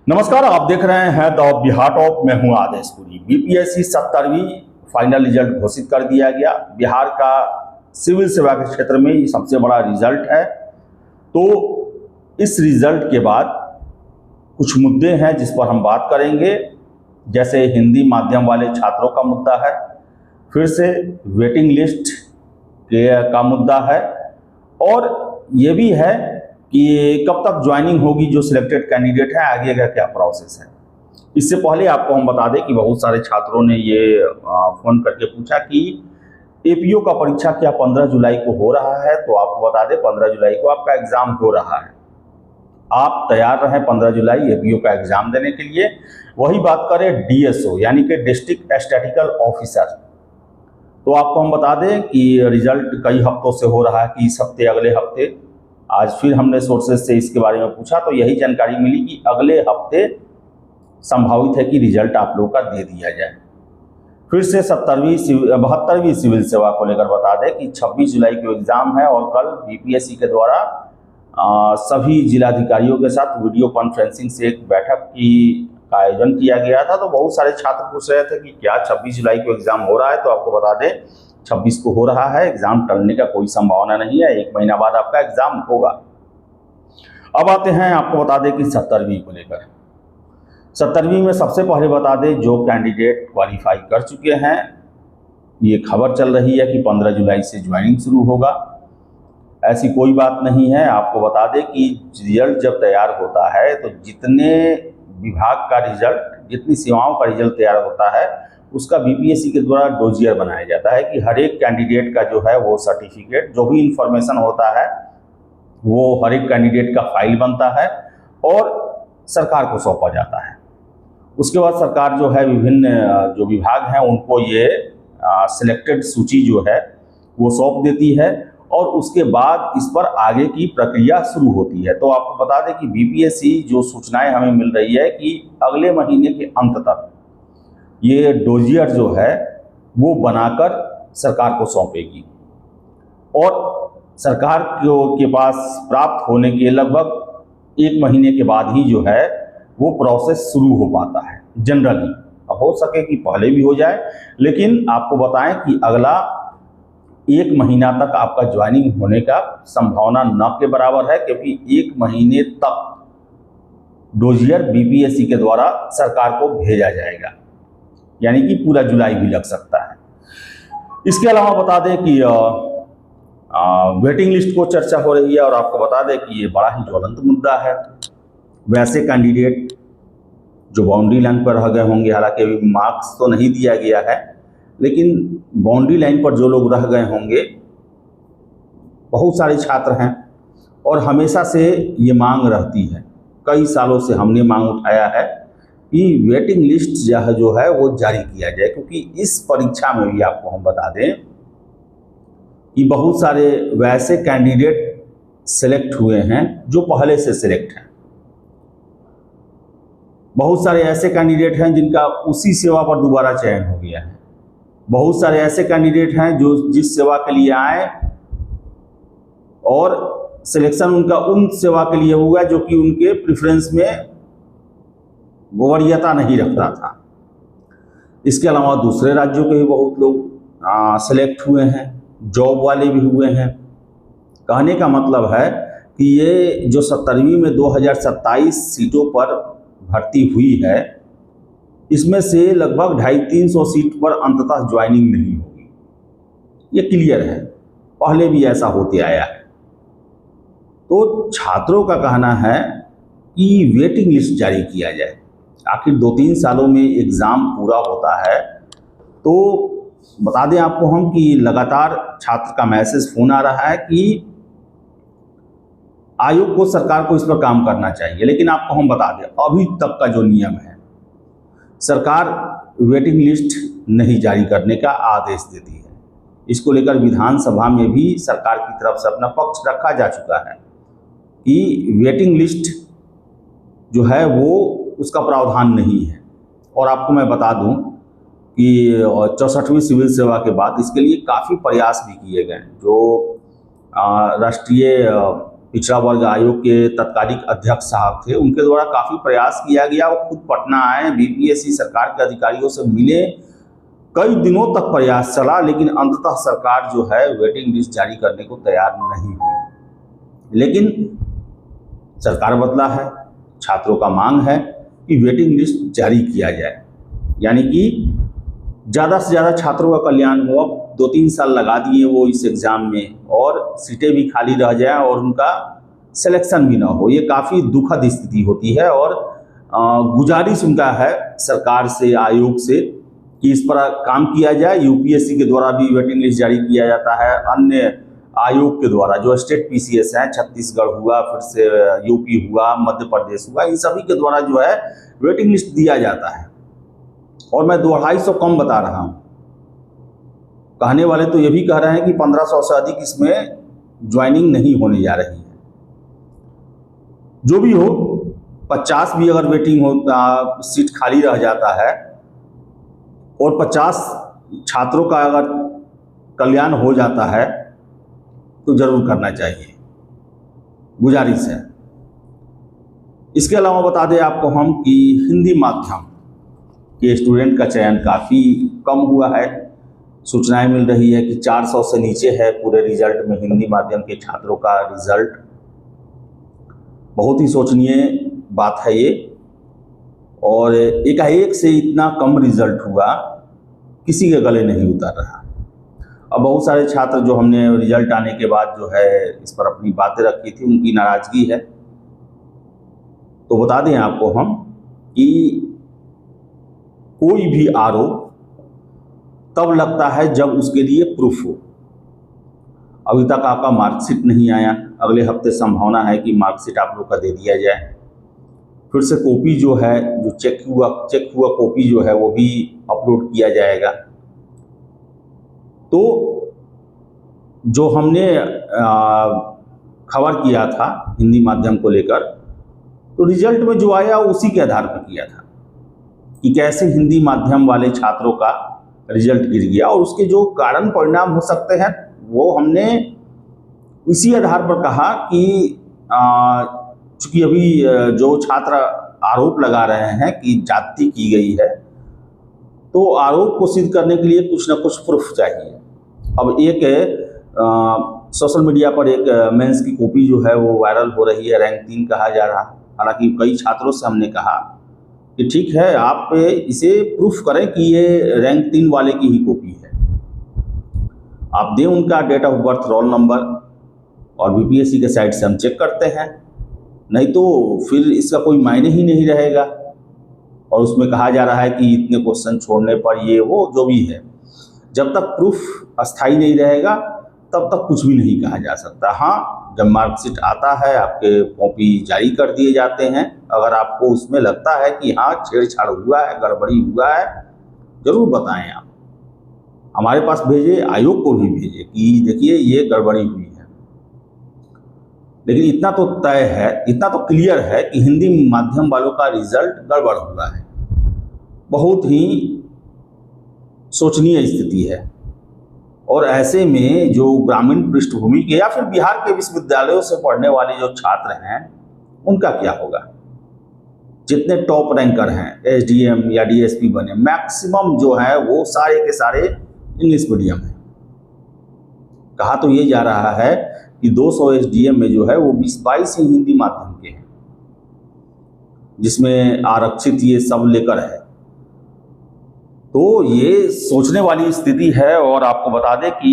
नमस्कार, आप देख रहे हैं द बिहार टॉप। मैं हूं आदेशपुरी। बीपीएससी 70वीं फाइनल रिजल्ट घोषित कर दिया गया। बिहार का सिविल सेवा के क्षेत्र में ये सबसे बड़ा रिजल्ट है। तो इस रिजल्ट के बाद कुछ मुद्दे हैं जिस पर हम बात करेंगे, जैसे हिंदी माध्यम वाले छात्रों का मुद्दा है, फिर से वेटिंग लिस्ट का मुद्दा है, और ये भी है कि कब तक ज्वाइनिंग होगी जो सिलेक्टेड कैंडिडेट है, आगे का क्या प्रोसेस है। इससे पहले आपको हम बता दें कि बहुत सारे छात्रों ने ये फ़ोन करके पूछा कि एपीओ का परीक्षा क्या 15 जुलाई को हो रहा है। तो आपको बता दें 15 जुलाई को आपका एग्ज़ाम हो रहा है। आप तैयार रहें 15 जुलाई एपीओ का एग्ज़ाम देने के लिए। वही बात करें डीएसओ यानी कि डिस्ट्रिक्ट स्टैटिस्टिकल ऑफिसर, तो आपको हम बता दें कि रिजल्ट कई हफ्तों से हो रहा है कि इस हफ्ते, अगले हफ्ते। आज फिर हमने सोर्सेज से इसके बारे में पूछा तो यही जानकारी मिली कि अगले हफ्ते संभावित है कि रिजल्ट आप लोगों का दे दिया जाए। फिर से 72वीं सिविल सेवा को लेकर बता दें कि 26 जुलाई को एग्ज़ाम है और कल बीपीएससी के द्वारा सभी जिलाधिकारियों के साथ वीडियो कॉन्फ्रेंसिंग से एक बैठक का आयोजन किया गया था। तो बहुत सारे छात्र पूछ रहे थे कि क्या 26 जुलाई को एग्ज़ाम हो रहा है। तो आपको बता दें 26 को हो रहा है। एग्ज़ाम टलने का कोई संभावना नहीं है, 1 महीना बाद आपका एग्ज़ाम होगा। अब आते हैं, आपको बता दें कि 70वीं को लेकर। 70वीं में सबसे पहले बता दें जो कैंडिडेट क्वालिफाई कर चुके हैं, ये खबर चल रही है कि 15 जुलाई से ज्वाइनिंग शुरू होगा। ऐसी कोई बात नहीं है। आपको बता दें कि रिजल्ट जब तैयार होता है तो जितने विभाग का रिजल्ट, जितनी सेवाओं का रिजल्ट तैयार होता है, उसका बीपीएससी के द्वारा डोजियर बनाया जाता है कि हर एक कैंडिडेट का जो है वो सर्टिफिकेट, जो भी इंफॉर्मेशन होता है वो हर एक कैंडिडेट का फाइल बनता है और सरकार को सौंपा जाता है। उसके बाद सरकार जो है विभिन्न जो विभाग हैं उनको ये सिलेक्टेड सूची जो है वो सौंप देती है और उसके बाद इस पर आगे की प्रक्रिया शुरू होती है। तो आपको बता दें कि बीपीएससी जो सूचनाएं हमें मिल रही है कि अगले महीने के अंत तक ये डोजियर जो है वो बनाकर सरकार को सौंपेगी और सरकार के पास प्राप्त होने के लगभग 1 महीने के बाद ही जो है वो प्रोसेस शुरू हो पाता है जनरली। अब हो सके कि पहले भी हो जाए, लेकिन आपको बताएं कि अगला 1 महीना तक आपका ज्वाइनिंग होने का संभावना न के बराबर है, क्योंकि 1 महीने तक डोजियर बीपीएससी के द्वारा सरकार को भेजा जाएगा, यानी कि पूरा जुलाई भी लग सकता है। इसके अलावा बता दें कि वेटिंग लिस्ट को चर्चा हो रही है और आपको बता दें कि ये बड़ा ही ज्वलंत मुद्दा है। वैसे कैंडिडेट जो बाउंड्री लाइन पर रह गए होंगे, हालांकि अभी मार्क्स तो नहीं दिया गया है, लेकिन बाउंड्री लाइन पर जो लोग रह गए होंगे, बहुत सारे छात्र हैं और हमेशा से ये मांग रहती है, कई सालों से हमने मांग उठाया है कि वेटिंग लिस्ट जो है वो जारी किया जाए, क्योंकि इस परीक्षा में भी आपको हम बता दें कि बहुत सारे वैसे कैंडिडेट सेलेक्ट हुए हैं जो पहले से सेलेक्ट हैं। बहुत सारे ऐसे कैंडिडेट हैं जिनका उसी सेवा पर दोबारा चयन हो गया है। बहुत सारे ऐसे कैंडिडेट हैं जो जिस सेवा के लिए आए और सिलेक्शन उनका उन सेवा के लिए हुआ जो कि उनके प्रेफरेंस में वरीयता नहीं रखता था। इसके अलावा दूसरे राज्यों के भी बहुत लोग सेलेक्ट हुए हैं, जॉब वाले भी हुए हैं। कहने का मतलब है कि ये जो 70वीं में 2027 सीटों पर भर्ती हुई है, इसमें से लगभग 250-300 सीट पर अंततः ज्वाइनिंग नहीं होगी। ये क्लियर है, पहले भी ऐसा होते आया है। तो छात्रों का कहना है कि वेटिंग लिस्ट जारी किया जाए। आखिर 2-3 सालों में एग्ज़ाम पूरा होता है। तो बता दें आपको हम कि लगातार छात्र का मैसेज, फ़ोन आ रहा है कि आयोग को, सरकार को इस पर काम करना चाहिए। लेकिन आपको हम बता दें अभी तक का जो नियम है, सरकार वेटिंग लिस्ट नहीं जारी करने का आदेश देती है। इसको लेकर विधानसभा में भी सरकार की तरफ से अपना पक्ष रखा जा चुका है कि वेटिंग लिस्ट जो है वो उसका प्रावधान नहीं है। और आपको मैं बता दूं कि 64वीं सिविल सेवा के बाद इसके लिए काफ़ी प्रयास भी किए गए। जो राष्ट्रीय पिछड़ा वर्ग आयोग के तत्कालिक अध्यक्ष साहब थे, उनके द्वारा काफ़ी प्रयास किया गया। वो खुद पटना आए, बीपीएससी सरकार के अधिकारियों से मिले, कई दिनों तक प्रयास चला, लेकिन अंततः सरकार जो है वेटिंग लिस्ट जारी करने को तैयार नहीं हुई। लेकिन सरकार बदला है, छात्रों का मांग है कि वेटिंग लिस्ट जारी किया जाए, यानी कि ज़्यादा से ज़्यादा छात्रों का कल्याण हो। अब 2-3 साल लगा दिए वो इस एग्ज़ाम में, और सीटें भी खाली रह जाएं और उनका सिलेक्शन भी ना हो। ये काफ़ी दुखद स्थिति होती है, और गुजारिश उनका है सरकार से, आयोग से, कि इस पर काम किया जाए। यूपीएससी के द्वारा भी वेटिंग लिस्ट जारी किया जाता है, अन्य आयोग के द्वारा जो स्टेट पीसीएस हैं, छत्तीसगढ़ हुआ, फिर से यूपी हुआ, मध्य प्रदेश हुआ, इन सभी के द्वारा जो है वेटिंग लिस्ट दिया जाता है। और मैं 2-250 कम बता रहा हूँ। कहने वाले तो ये भी कह रहे हैं कि 1500 से अधिक इसमें ज्वाइनिंग नहीं होने जा रही है। जो भी हो, 50 भी अगर वेटिंग हो, सीट खाली रह जाता है, और 50 छात्रों का अगर कल्याण हो जाता है तो जरूर करना चाहिए, गुजारिश है। इसके अलावा बता दें आपको हम कि हिंदी माध्यम के स्टूडेंट का चयन काफ़ी कम हुआ है। सूचनाएं मिल रही है कि 400 से नीचे है पूरे रिजल्ट में हिंदी माध्यम के छात्रों का रिजल्ट। बहुत ही शोचनीय बात है ये, और एकाएक से इतना कम रिजल्ट हुआ, किसी के गले नहीं उतर रहा। अब बहुत सारे छात्र जो हमने रिजल्ट आने के बाद जो है इस पर अपनी बातें रखी थी, उनकी नाराज़गी है। तो बता दें आपको हम कि कोई भी आरोप तब लगता है जब उसके लिए प्रूफ हो। अभी तक आपका मार्कशीट नहीं आया, अगले हफ्ते संभावना है कि मार्कशीट आप लोग का दे दिया जाए। फिर से कॉपी जो है, जो चेक हुआ कॉपी जो है वो भी अपलोड किया जाएगा। तो जो हमने खबर किया था हिंदी माध्यम को लेकर, तो रिजल्ट में जो आया उसी के आधार पर किया था कि कैसे हिंदी माध्यम वाले छात्रों का रिजल्ट गिर गया, और उसके जो कारण परिणाम हो सकते हैं वो हमने इसी आधार पर कहा कि चूँकि अभी जो छात्र आरोप लगा रहे हैं कि जाति की गई है, तो आरोप को सिद्ध करने के लिए कुछ ना कुछ प्रूफ चाहिए। अब एक सोशल मीडिया पर एक मेंस की कॉपी जो है वो वायरल हो रही है, रैंक 3 कहा जा रहा है। हालांकि कई छात्रों से हमने कहा कि ठीक है, आप इसे प्रूफ करें कि ये रैंक 3 वाले की ही कॉपी है, आप दें उनका date of birth, roll number, और बीपीएससी के साइट से हम चेक करते हैं। नहीं तो फिर इसका कोई मायने ही नहीं रहेगा। और उसमें कहा जा रहा है कि इतने क्वेश्चन छोड़ने पर ये वो जो भी है, जब तक प्रूफ अस्थाई नहीं रहेगा तब तक कुछ भी नहीं कहा जा सकता। हाँ, जब मार्कशीट आता है, आपके कॉपी जारी कर दिए जाते हैं, अगर आपको उसमें लगता है कि हाँ छेड़छाड़ हुआ है, गड़बड़ी हुआ है, जरूर बताएं। आप हमारे पास भेजे, आयोग को भी भेजे कि देखिए ये गड़बड़ी हुई है। लेकिन इतना तो तय है, इतना तो क्लियर है कि हिंदी माध्यम वालों का रिजल्ट गड़बड़ हुआ है। बहुत ही शोचनीय स्थिति है। और ऐसे में जो ग्रामीण पृष्ठभूमि के या फिर बिहार के विश्वविद्यालयों से पढ़ने वाले जो छात्र हैं, उनका क्या होगा? जितने टॉप रैंकर हैं, एसडीएम या डीएसपी बने, मैक्सिमम जो है वो सारे के सारे इंग्लिश मीडियम है। कहा तो ये जा रहा है कि 200 एसडीएम में जो है वो 20-22 ही हिंदी माध्यम के हैं, जिसमें आरक्षित ये सब लेकर है। तो ये सोचने वाली स्थिति है। और आपको बता दें कि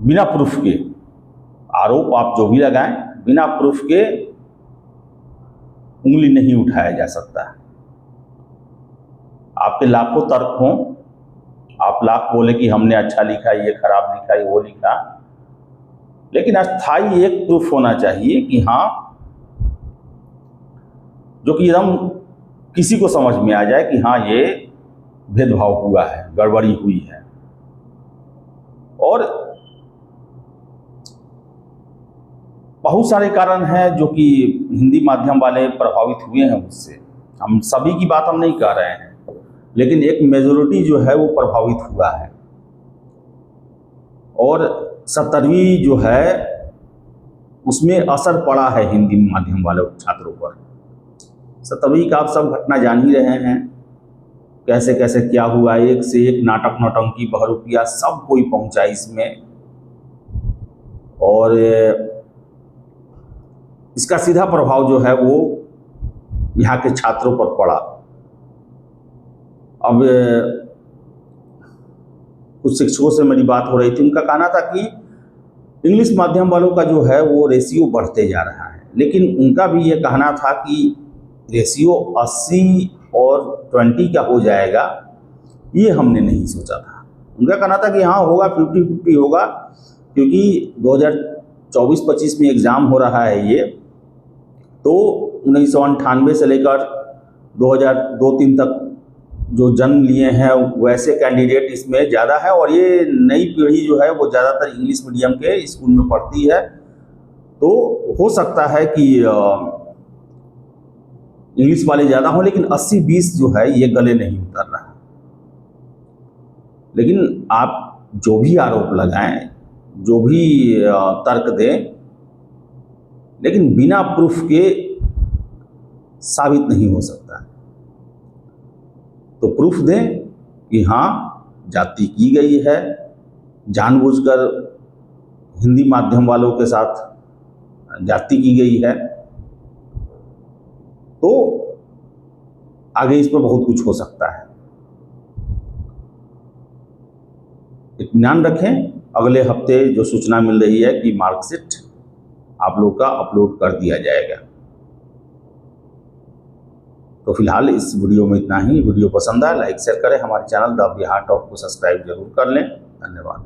बिना प्रूफ के आरोप आप जो भी लगाएं, बिना प्रूफ के उंगली नहीं उठाया जा सकता। आपके लाखों तर्क हों, आप लाख बोले कि हमने अच्छा लिखा, ये खराब लिखा, ये वो लिखा, लेकिन अस्थाई एक प्रूफ होना चाहिए कि हाँ, जो कि एकदम किसी को समझ में आ जाए कि हाँ ये भेदभाव हुआ है, गड़बड़ी हुई है। और बहुत सारे कारण हैं जो कि हिंदी माध्यम वाले प्रभावित हुए हैं उससे। हम सभी की बात हम नहीं कह रहे हैं, लेकिन एक मेजॉरिटी जो है वो प्रभावित हुआ है। और 17वीं जो है उसमें असर पड़ा है हिंदी माध्यम वाले छात्रों पर। 17वीं का आप सब घटना जान ही रहे हैं, कैसे कैसे क्या हुआ, एक से एक नाटक नौटंकी बहरूपिया सब कोई पहुंचा इसमें, और इसका सीधा प्रभाव जो है वो यहाँ के छात्रों पर पड़ा। अब कुछ शिक्षकों से मेरी बात हो रही थी, उनका कहना था कि इंग्लिश माध्यम वालों का जो है वो रेशियो बढ़ते जा रहा है, लेकिन उनका भी ये कहना था कि रेशियो 80 और 20 का हो जाएगा, ये हमने नहीं सोचा था। उनका कहना था कि हाँ होगा, 50-50 होगा, क्योंकि 2024-25 में एग्ज़ाम हो रहा है ये, तो 1998 से लेकर 2002-3 तक जो जन्म लिए हैं वैसे कैंडिडेट इसमें ज़्यादा है, और ये नई पीढ़ी जो है वो ज़्यादातर इंग्लिश मीडियम के स्कूल में पढ़ती है। तो हो सकता है कि इंग्लिश वाले ज़्यादा हों, लेकिन 80-20 जो है ये गले नहीं उतर रहा। लेकिन आप जो भी आरोप लगाएं, जो भी तर्क दें, लेकिन बिना प्रूफ के साबित नहीं हो सकता। तो प्रूफ दें कि हाँ जाति की गई है, जानबूझकर हिंदी माध्यम वालों के साथ जाति की गई है, तो आगे इस पर बहुत कुछ हो सकता है। इत्मीनान रखें, अगले हफ्ते जो सूचना मिल रही है कि मार्कशीट आप लोग का अपलोड कर दिया जाएगा। तो फिलहाल इस वीडियो में इतना ही। वीडियो पसंद आए लाइक शेयर करें, हमारे चैनल द बिहार टॉप को सब्सक्राइब जरूर कर लें। धन्यवाद।